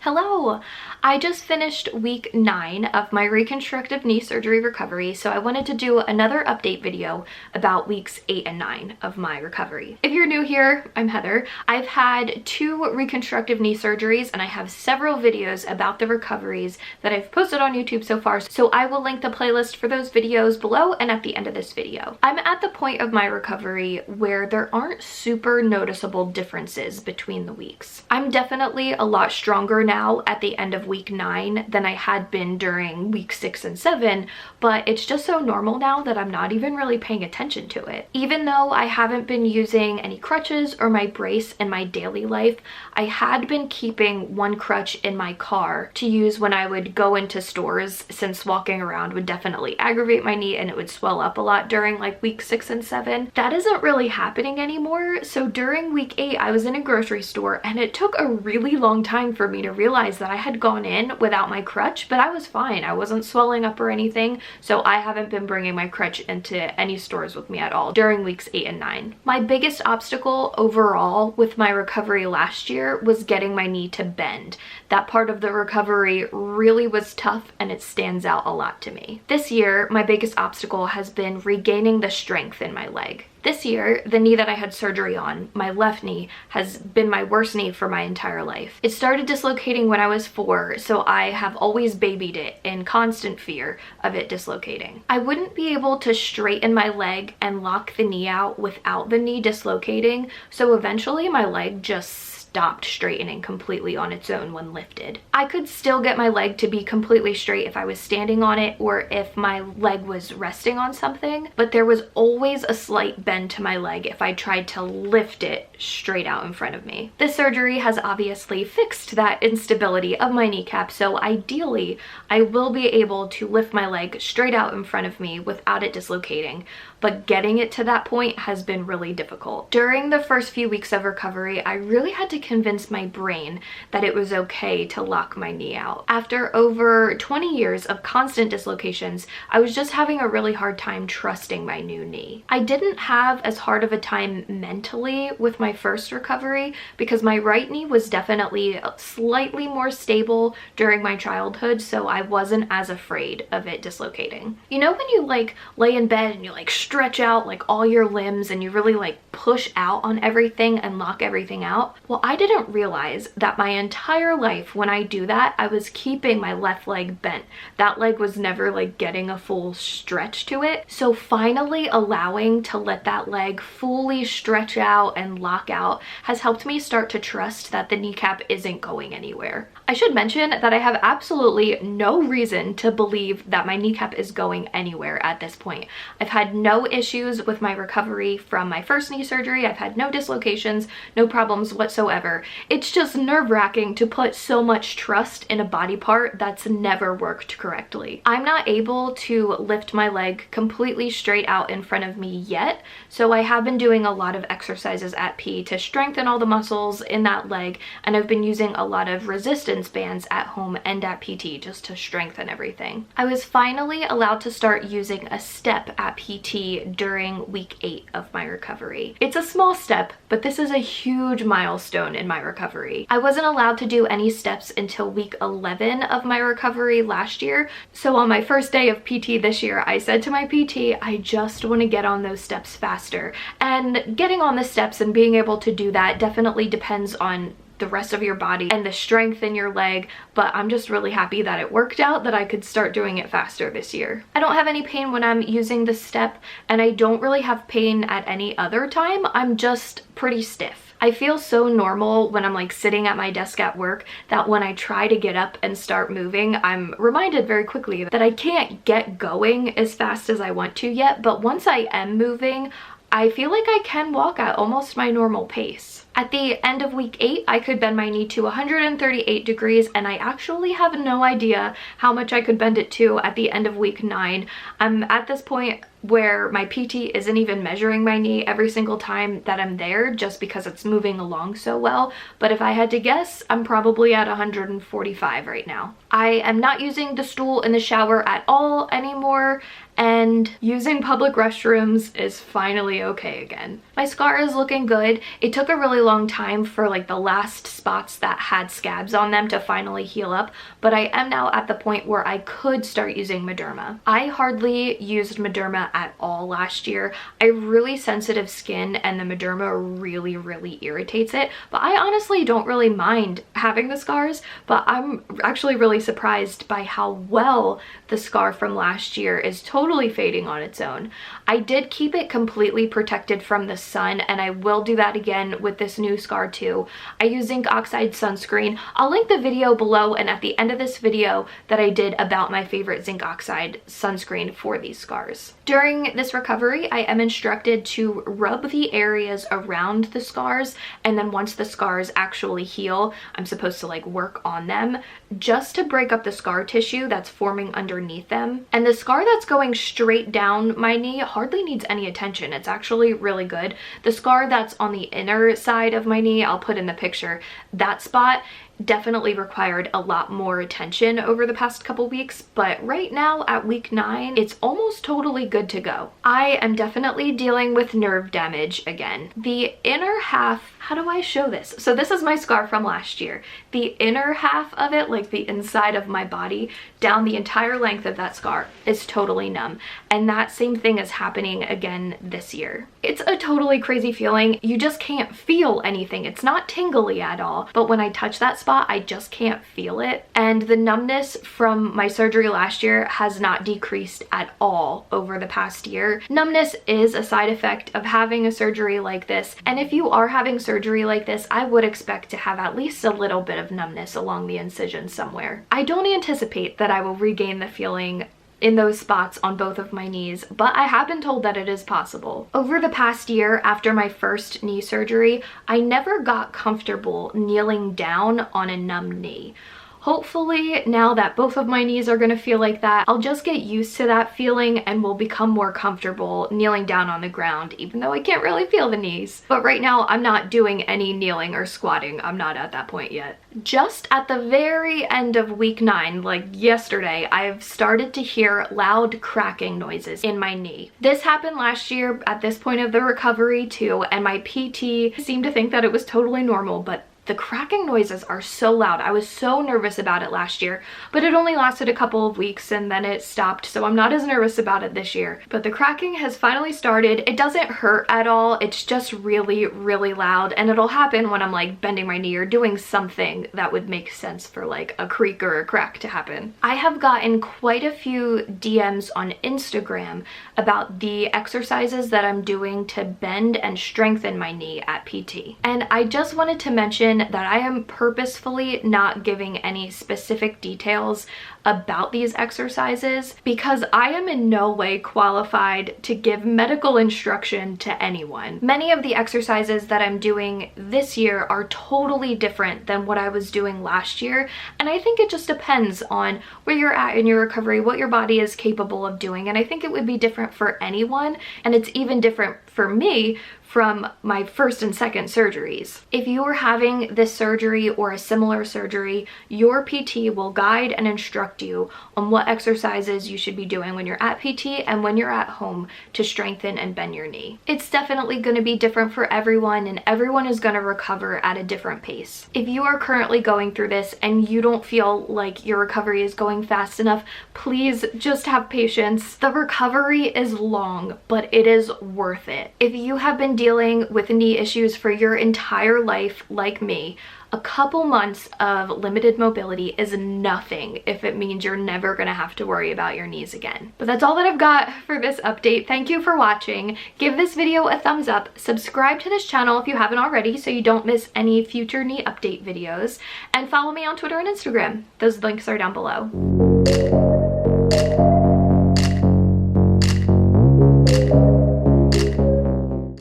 Hello! I just finished week 9 of my reconstructive knee surgery recovery, so I wanted to do another update video about weeks 8 and 9 of my recovery. If you're new here, I'm Heather. I've had 2 reconstructive knee surgeries and I have several videos about the recoveries that I've posted on YouTube so far, so I will link the playlist for those videos below and at the end of this video. I'm at the point of my recovery where there aren't super noticeable differences between the weeks. I'm definitely a lot stronger now at the end of week 9 than I had been during week 6 and 7, but it's just so normal now that I'm not even really paying attention to it. Even though I haven't been using any crutches or my brace in my daily life, I had been keeping one crutch in my car to use when I would go into stores, since walking around would definitely aggravate my knee and it would swell up a lot during like week 6 and 7. That isn't really happening anymore, so during week 8 I was in a grocery store and it took a really long time for me to realize that I had gone in without my crutch, but I was fine. I wasn't swelling up or anything, so I haven't been bringing my crutch into any stores with me at all during weeks 8 and 9. My biggest obstacle overall with my recovery last year was getting my knee to bend. That part of the recovery really was tough and it stands out a lot to me. This year, my biggest obstacle has been regaining the strength in my leg. This year, the knee that I had surgery on, my left knee, has been my worst knee for my entire life. It started dislocating when I was 4, so I have always babied it in constant fear of it dislocating. I wouldn't be able to straighten my leg and lock the knee out without the knee dislocating, so eventually my leg just stopped straightening completely on its own when lifted. I could still get my leg to be completely straight if I was standing on it or if my leg was resting on something, but there was always a slight bend to my leg if I tried to lift it straight out in front of me. This surgery has obviously fixed that instability of my kneecap, so ideally I will be able to lift my leg straight out in front of me without it dislocating, but getting it to that point has been really difficult. During the first few weeks of recovery, I really had to convince my brain that it was okay to lock my knee out. After over 20 years of constant dislocations, I was just having a really hard time trusting my new knee. I didn't have as hard of a time mentally with my first recovery because my right knee was definitely slightly more stable during my childhood, so I wasn't as afraid of it dislocating. You know when you like lay in bed and you like stretch out like all your limbs and you really like push out on everything and lock everything out? Well, I didn't realize that my entire life when I do that, I was keeping my left leg bent. That leg was never like getting a full stretch to it. So finally allowing to let that leg fully stretch out and lock out has helped me start to trust that the kneecap isn't going anywhere. I should mention that I have absolutely no reason to believe that my kneecap is going anywhere at this point. I've had no issues with my recovery from my first knee surgery. I've had no dislocations, no problems whatsoever. It's just nerve-wracking to put so much trust in a body part that's never worked correctly. I'm not able to lift my leg completely straight out in front of me yet, so I have been doing a lot of exercises at P to strengthen all the muscles in that leg, and I've been using a lot of resistance bands at home and at PT just to strengthen everything. I was finally allowed to start using a step at PT during week 8 of my recovery. It's a small step, but this is a huge milestone in my recovery. I wasn't allowed to do any steps until week 11 of my recovery last year, so on my first day of PT this year, I said to my PT, I just want to get on those steps faster. And getting on the steps and being able to do that definitely depends on the rest of your body and the strength in your leg, but I'm just really happy that it worked out, that I could start doing it faster this year. I don't have any pain when I'm using the step, and I don't really have pain at any other time. I'm just pretty stiff. I feel so normal when I'm like sitting at my desk at work that when I try to get up and start moving, I'm reminded very quickly that I can't get going as fast as I want to yet, but once I am moving, I feel like I can walk at almost my normal pace. At the end of week 8, I could bend my knee to 138 degrees, and I actually have no idea how much I could bend it to at the end of week 9. I'm at this point where my PT isn't even measuring my knee every single time that I'm there just because it's moving along so well, but if I had to guess, I'm probably at 145 right now. I am not using the stool in the shower at all anymore, and using public restrooms is finally okay again. My scar is looking good. It took a really long time for like the last spots that had scabs on them to finally heal up, but I am now at the point where I could start using Mederma. I hardly used Mederma at all last year. I have really sensitive skin and the Mederma really irritates it, but I honestly don't really mind having the scars, but I'm actually really surprised by how well the scar from last year is totally fading on its own. I did keep it completely protected from the sun, and I will do that again with this new scar too. I use zinc oxide sunscreen. I'll link the video below and at the end of this video that I did about my favorite zinc oxide sunscreen for these scars. During this recovery, I am instructed to rub the areas around the scars, and then once the scars actually heal, I'm supposed to like work on them just to break up the scar tissue that's forming underneath them. And the scar that's going straight down my knee hardly needs any attention. It's actually really good. The scar that's on the inner side of my knee, I'll put in the picture, that spot definitely required a lot more attention over the past couple weeks, but right now at week 9, it's almost totally good to go. I am definitely dealing with nerve damage again. The inner half, how do I show this? So this is my scar from last year. The inner half of it, like the inside of my body, down the entire length of that scar is totally numb. And that same thing is happening again this year. It's a totally crazy feeling. You just can't feel anything. It's not tingly at all, but when I touch that spot, I just can't feel it. And the numbness from my surgery last year has not decreased at all over the past year. Numbness is a side effect of having a surgery like this, and if you are having surgery like this, I would expect to have at least a little bit of numbness along the incision somewhere. I don't anticipate that I will regain the feeling in those spots on both of my knees, but I have been told that it is possible. Over the past year, after my first knee surgery, I never got comfortable kneeling down on a numb knee. Hopefully, now that both of my knees are gonna feel like that, I'll just get used to that feeling and will become more comfortable kneeling down on the ground, even though I can't really feel the knees. But right now, I'm not doing any kneeling or squatting. I'm not at that point yet. Just at the very end of week 9, like yesterday, I've started to hear loud cracking noises in my knee. This happened last year at this point of the recovery too, and my PT seemed to think that it was totally normal, but the cracking noises are so loud. I was so nervous about it last year, but it only lasted a couple of weeks and then it stopped, so I'm not as nervous about it this year. But the cracking has finally started. It doesn't hurt at all. It's just really loud, and it'll happen when I'm like bending my knee or doing something that would make sense for like a creak or a crack to happen. I have gotten quite a few DMs on Instagram about the exercises that I'm doing to bend and strengthen my knee at PT. And I just wanted to mention that I am purposefully not giving any specific details about these exercises because I am in no way qualified to give medical instruction to anyone. Many of the exercises that I'm doing this year are totally different than what I was doing last year, and I think it just depends on where you're at in your recovery, what your body is capable of doing, and I think it would be different for anyone, and it's even different for me from my first and second surgeries. If you are having this surgery or a similar surgery, your PT will guide and instruct you on what exercises you should be doing when you're at PT and when you're at home to strengthen and bend your knee. It's definitely going to be different for everyone, and everyone is going to recover at a different pace. If you are currently going through this and you don't feel like your recovery is going fast enough, please just have patience. The recovery is long, but it is worth it. If you have been dealing with knee issues for your entire life like me, a couple months of limited mobility is nothing if it means you're never gonna have to worry about your knees again. But that's all that I've got for this update. Thank you for watching. Give this video a thumbs up. Subscribe to this channel if you haven't already so you don't miss any future knee update videos. And follow me on Twitter and Instagram. Those links are down below.